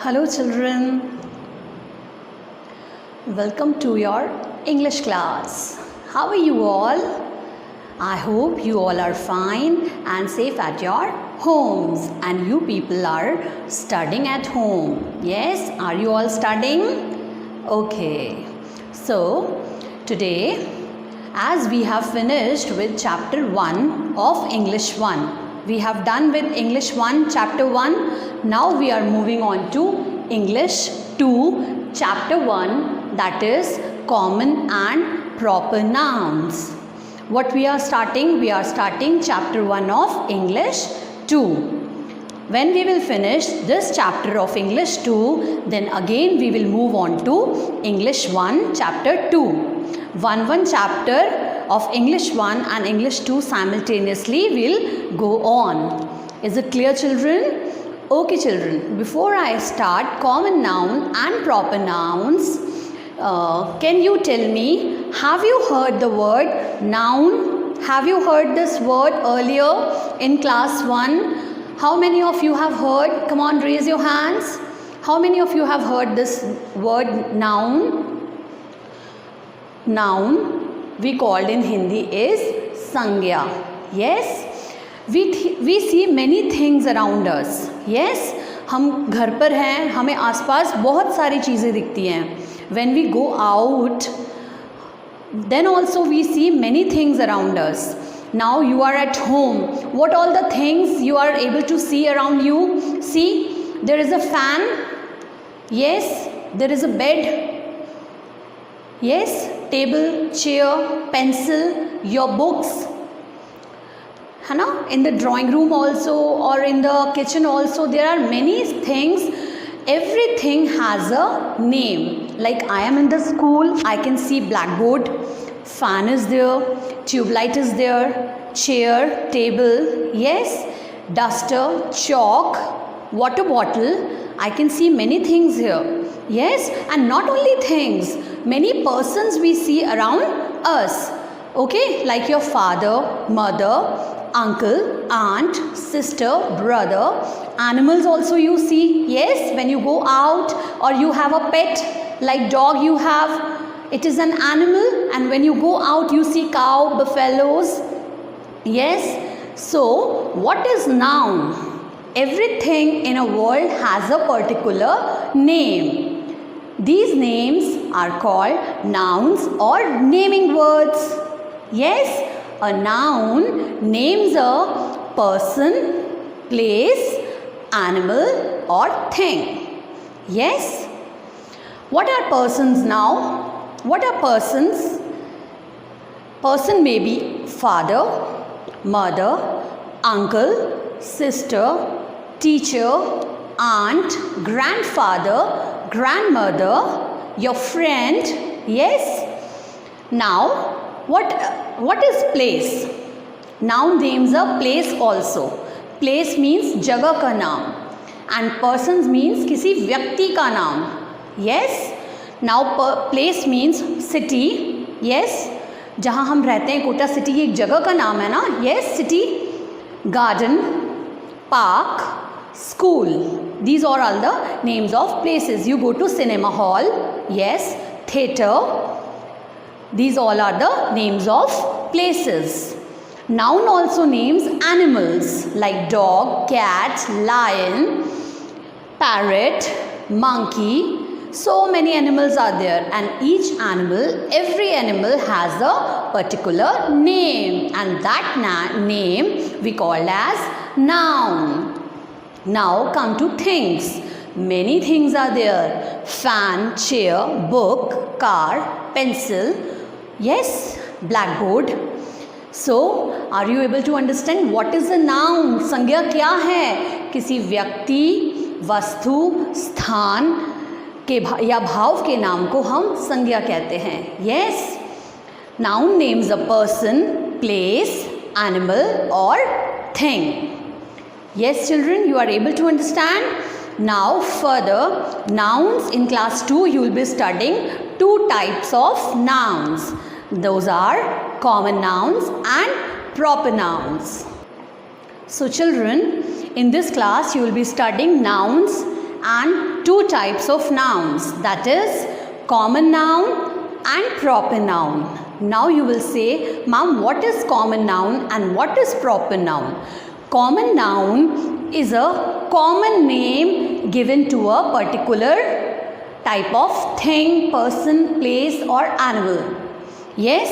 Hello children, welcome to your English class. How are you all? I hope you all are fine and safe at your homes and you people are studying at home. Yes, are you all studying? Okay, so today as we have finished with chapter 1 of English 1. We have done with English 1 chapter 1. Now we are moving on to English 2 chapter 1, that is common and proper nouns. What we are starting? We are starting chapter 1 of English 2. When we will finish this chapter of English 2, then again we will move on to English 1 chapter 2. One chapter of English 1 and English 2 simultaneously will go on. Is it clear children? Okay children, before I start common noun and proper nouns, can you tell me, have you heard the word noun? Have you heard this word earlier in class 1? How many of you have heard? Come on, raise your hands. How many of you have heard this word noun? Noun we called in Hindi is Sangya. Yes, we see many things around us. Yes, हम घर पर हैं, हमें आसपास बहुत सारी चीज़ें दिखती हैं. When we go out, then also we see many things around us. Now you are at home. What all the things you are able to see around you? See, there is a fan. Yes, there is a bed. Yes, table, chair, pencil, your books. है ना? In the drawing room also or in the kitchen also there are many things. Everything has a name. Like I am in the school, I can see blackboard, fan is there, tube light is there, chair, table, yes, duster, chalk, water bottle. I can see many things here. Yes, and not only things, many persons we see around us. Okay, like your father, mother, uncle, aunt, sister, brother. Animals also you see. Yes, when you go out or you have a pet like dog you have, it is an animal, and when you go out you see cow, buffaloes. Yes, so what is noun? Everything in a world has a particular name. These names are called nouns or naming words. Yes, a noun names a person, place, animal or thing. Yes. What are persons now? What are persons? Person may be father, mother, uncle, sister, teacher, aunt, grandfather, grandmother, your friend. Yes. Now, what is place? Noun names a place also. Place means जगह का नाम and persons means किसी व्यक्ति का नाम. Yes. Now place means city. Yes. जहाँ हम रहते हैं कोटा सिटी एक जगह का नाम है ना. Yes, city. Garden, park, school. These are all the names of places. You go to cinema hall. Yes, theatre. These all are the names of places. Noun also names animals like dog, cat, lion, parrot, monkey. So many animals are there, and each animal, every animal has a particular name, and that name we call as noun. Now come to things. Many things are there. Fan, chair, book, car, pencil. Yes, blackboard. So, are you able to understand what is a noun? संज्ञा क्या है? किसी व्यक्ति, वस्तु, स्थान के या भाव के नाम को हम संज्ञा कहते हैं. Yes. Noun names a person, place, animal or thing. Yes children, you are able to understand? Now further, nouns in class 2 you will be studying two types of nouns. Those are common nouns and proper nouns. So children, in this class you will be studying nouns and two types of nouns, that is common noun and proper noun. Now you will say, ma'am, what is common noun and what is proper noun? Common noun is a common name given to a particular type of thing, person, place or animal. Yes,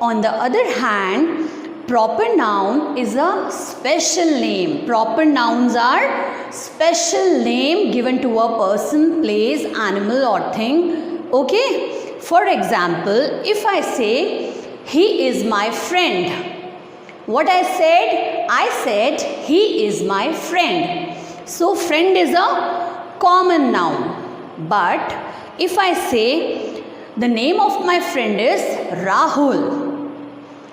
on the other hand, proper noun is a special name. Proper nouns are special name given to a person, place, animal or thing. Okay? For example, if I say, he is my friend. What I said, he is my friend. So, friend is a common noun. But if I say, the name of my friend is Rahul,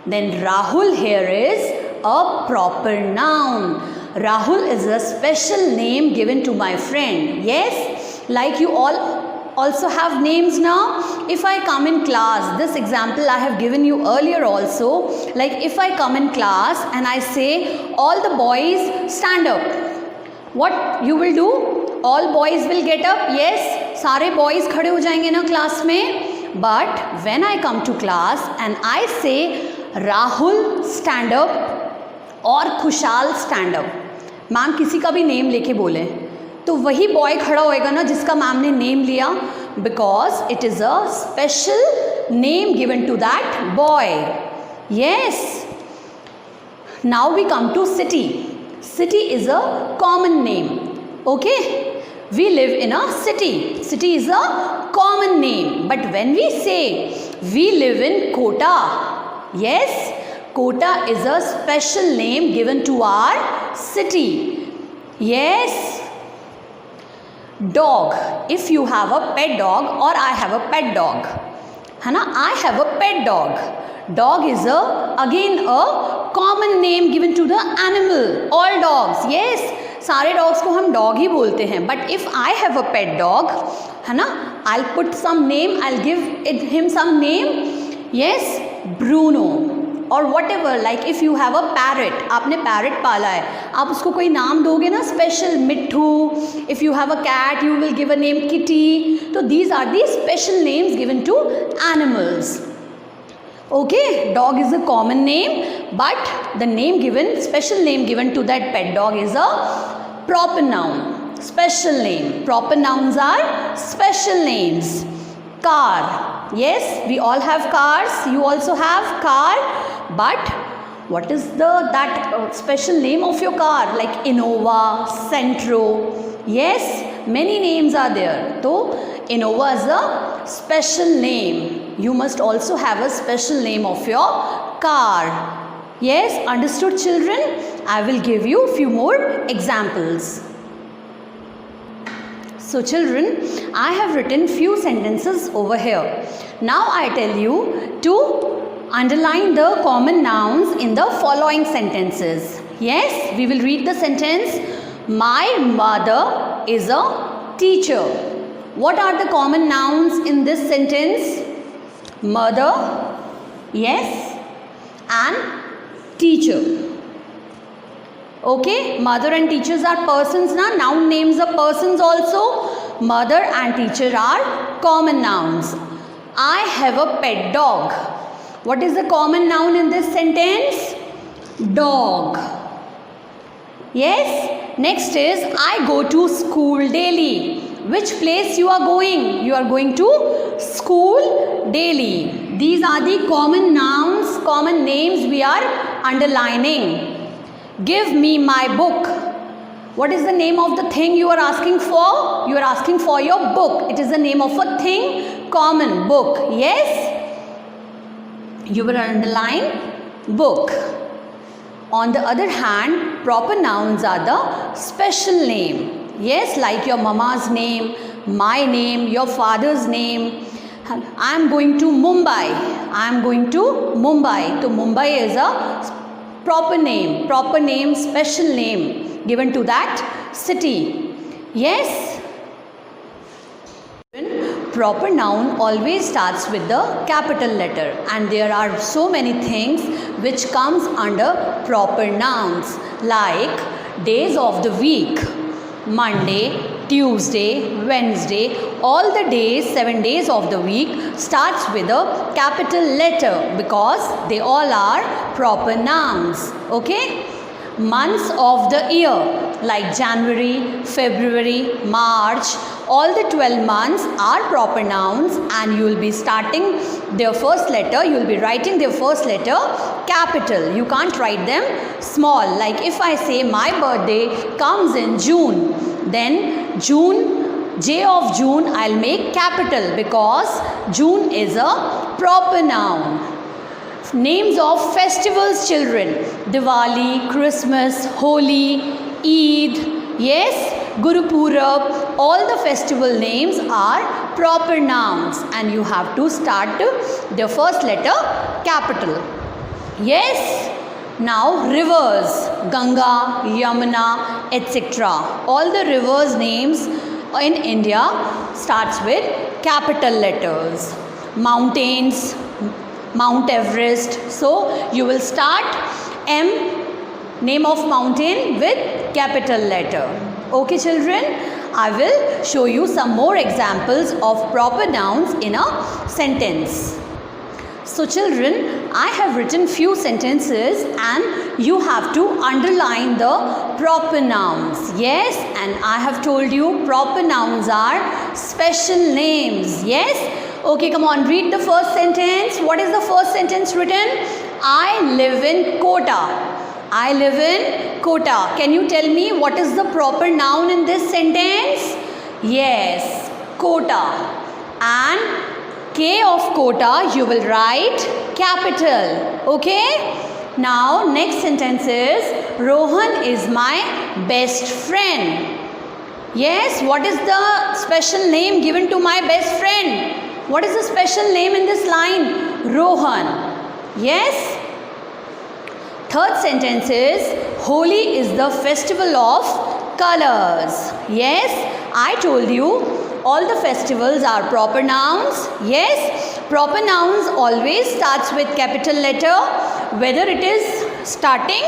then Rahul here is a proper noun. Rahul is a special name given to my friend. Yes, like you all also have names now. If I come in class, this example I have given you earlier also. Like if I come in class and I say, all the boys stand up. What you will do? All boys will get up. Yes, सारे boys खड़े हो जाएंगे ना class में. But when I come to class and I say, Rahul stand up और Khushal stand up, ma'am किसी का भी नेम लेके बोले तो वही बॉय खड़ा होएगा ना जिसका मैम ने नेम लिया, because it is a special name given to that boy. Yes, now we come to city. City is a common name. Okay, we live in a city. City is a common name. But when we say we live in Kota, yes, Kota is a special name given to our city. Yes. Dog. If you have a pet dog or I have a pet dog, है ना? I have a pet dog. Dog is again a common name given to the animal. All dogs. Yes. सारे dogs को हम dog ही बोलते हैं. But if I have a pet dog, है ना? I'll put some name. I'll give him some name. Yes. Bruno. और whatever, like if you have a parrot, आपने parrot पाला है, आप उसको कोई नाम दोगे ना special, Mitthu. If you have a cat, you will give a name Kitty. तो these are the special names given to animals. Okay, dog is a common name, but the name given, special name given to that pet dog is a proper noun. Special name. Proper nouns are special names. Car. Yes, we all have cars. You also have car. But what is that special name of your car? Like Innova, Centro. Yes, many names are there. So Innova is a special name. You must also have a special name of your car. Yes, understood children? I will give you few more examples. So children, I have written few sentences over here. Now I tell you to underline the common nouns in the following sentences. Yes, we will read the sentence. My mother is a teacher. What are the common nouns in this sentence? Mother, yes, and teacher. Okay, mother and teachers are persons na. Noun names are persons also. Mother and teacher are common nouns. I have a pet dog. What is the common noun in this sentence? Dog. Yes. Next is I go to school daily. Which place you are going? You are going to school daily. These are the common nouns, common names we are underlining. Give me my book. What is the name of the thing you are asking for? You are asking for your book. It is the name of a thing, common, book. Yes? You will underline book. On the other hand, proper nouns are the special name. Yes, like your mama's name, my name, your father's name. I am going to Mumbai. I am going to Mumbai. So Mumbai is a proper name, special name given to that city. Yes. Proper noun always starts with the capital letter, and there are so many things which comes under proper nouns, like days of the week, Monday, Tuesday, Wednesday, all the days, 7 days of the week starts with a capital letter because they all are proper nouns. Okay? Months of the year like January, February, March, all the 12 months are proper nouns and you will be starting their first letter, you will be writing their first letter capital. You can't write them small. Like if I say my birthday comes in June, then June, J of June, I'll make capital because June is a proper noun. Names of festivals, children. Diwali, Christmas, Holi, Eid, yes, Guru Purab, all the festival names are proper nouns and you have to start the first letter capital. Yes. Now rivers, Ganga, Yamuna, etc. All the rivers names in India starts with capital letters. Mountains, Mount Everest. So you will start M, name of mountain, with capital letter. Okay children, I will show you some more examples of proper nouns in a sentence. So children, I have written few sentences and you have to underline the proper nouns. Yes, and I have told you proper nouns are special names. Yes. Okay, come on, read the first sentence. What is the first sentence written? I live in Kota. I live in Kota. Can you tell me what is the proper noun in this sentence? Yes, Kota. And K of Kota you will write capital. Okay? Now next sentence is Rohan is my best friend. Yes, what is the special name given to my best friend? What is the special name in this line? Rohan. Yes? Third sentence is Holi is the festival of colors. Yes, I told you all the festivals are proper nouns. Yes, proper nouns always starts with capital letter, whether it is starting,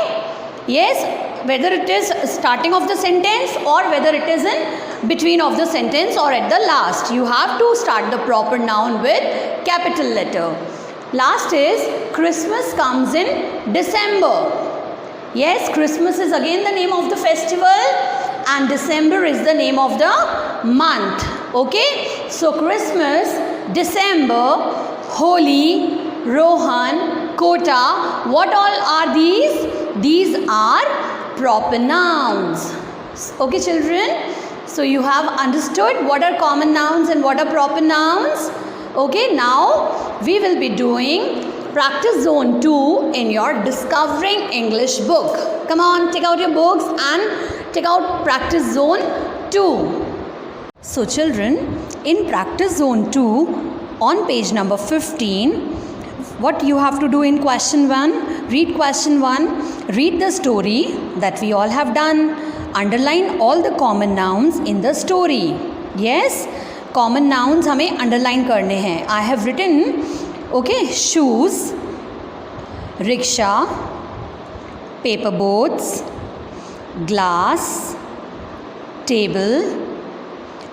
yes, whether it is starting of the sentence or whether it is in between of the sentence or at the last. You have to start the proper noun with capital letter. Last is Christmas comes in December. Yes, Christmas is again the name of the festival and December is the name of the month. Okay, so Christmas, December, Holi, Rohan, Kota, what all are these? These are proper nouns. Okay children, so you have understood what are common nouns and what are proper nouns. Okay, now we will be doing practice zone 2 in your Discovering English book. Come on, take out your books and take out practice zone 2. So children, in practice zone 2 on page number 15, what you have to do in question 1, read question 1, read the story that we all have done, underline all the common nouns in the story. Yes, common nouns हमें underline करने हैं. I have written, okay, shoes, rickshaw, paper boats, glass, table,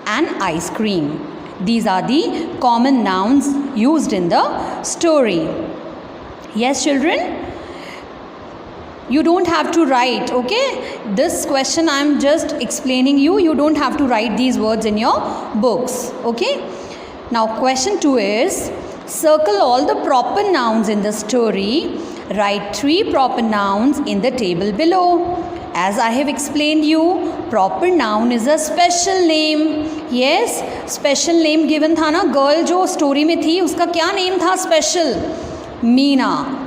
and ice cream. These are the common nouns used in the story. Yes, children? You don't have to write, okay? This question I am just explaining you. You don't have to write these words in your books, okay? Now, question 2 is, circle all the proper nouns in the story. Write 3 proper nouns in the table below. As I have explained you, proper noun is a special name. Yes, special name given था ना, girl जो story में थी उसका क्या name था special? Meena.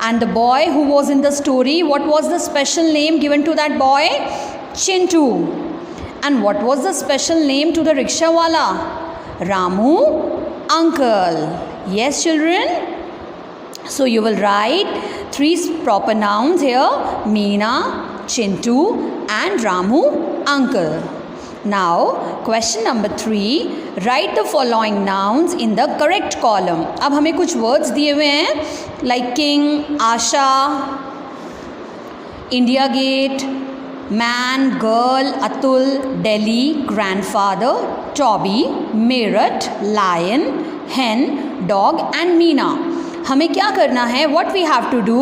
And the boy who was in the story, what was the special name given to that boy? Chintu. And what was the special name to the rickshaw wala? Ramu, uncle. Yes, children? So you will write 3 proper nouns here, Meena, Chintu and Ramu, uncle. Now, question number 3, write the following nouns in the correct column. अब हमें कुछ words दिए हुए हैं like king, Asha, India Gate, Man, girl, Atul, Delhi, grandfather, Toby, Meerut, lion, hen, dog and Meena. हमें क्या करना है? What we have to do?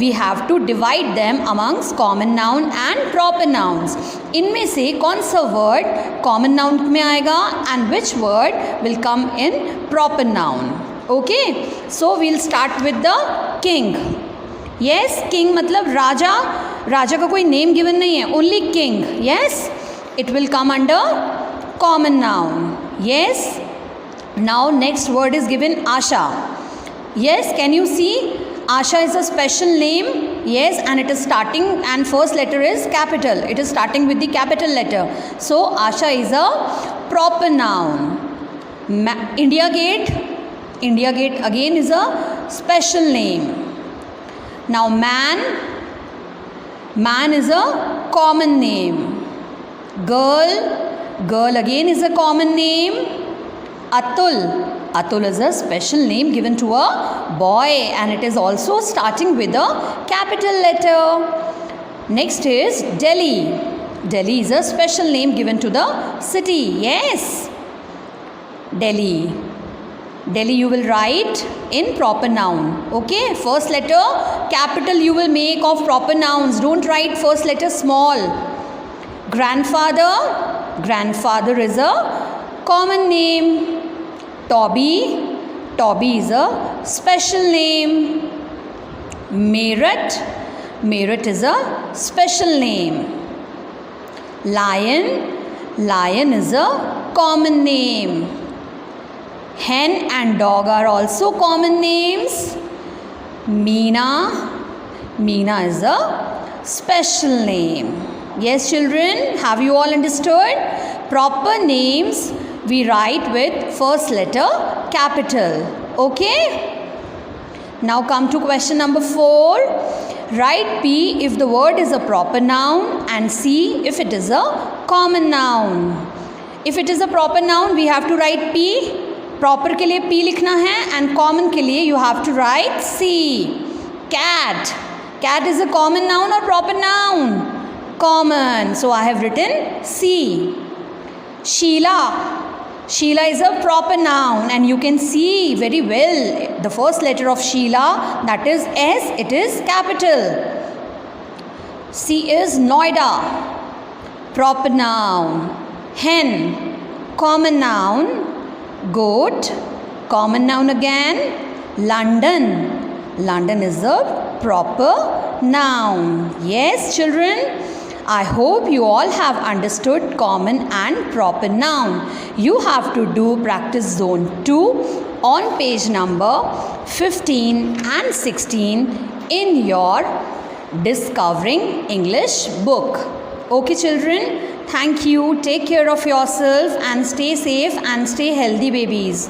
We have to divide them amongst common noun and proper nouns. इनमें से कौन सा word common noun में आएगा and which word will come in proper noun? Okay, so we'll start with the king. Yes, king मतलब राजा. राजा का कोई name given नहीं है, only king. Yes, it will come under common noun. Yes. Now next word is given Asha. Yes, can you see? Asha is a special name. Yes, and it is starting and first letter is capital. It is starting with the capital letter. So Asha is a proper noun. India Gate. India Gate again is a special name. Now man. Man is a common name. Girl. Girl again is a common name. Atul. Atul is a special name given to a boy and it is also starting with a capital letter. Next is Delhi. Delhi is a special name given to the city. Yes. Delhi. Delhi you will write in proper noun. Okay. First letter capital you will make of proper nouns. Don't write first letter small. Grandfather. Grandfather is a common name. Toby. Toby is a special name. Meerut. Meerut is a special name. Lion. Lion is a common name. Hen and dog are also common names. Meena. Meena is a special name. Yes, children, have you all understood? Proper names we write with first letter capital. Okay? Now come to question number 4. Write P if the word is a proper noun and C if it is a common noun. If it is a proper noun, we have to write P. Proper के लिए P लिखना है and common के लिए you have to write C. Cat. Cat is a common noun or proper noun? Common. So I have written C. Sheila. Sheila is a proper noun and you can see very well the first letter of Sheila, that is S, it is capital. C is Noida, proper noun. Hen, common noun. Goat, common noun again. London, London is a proper noun. Yes, children. I hope you all have understood common and proper noun. You have to do practice zone 2 on page number 15 and 16 in your Discovering English book. Okay, children, thank you. Take care of yourself and stay safe and stay healthy, babies.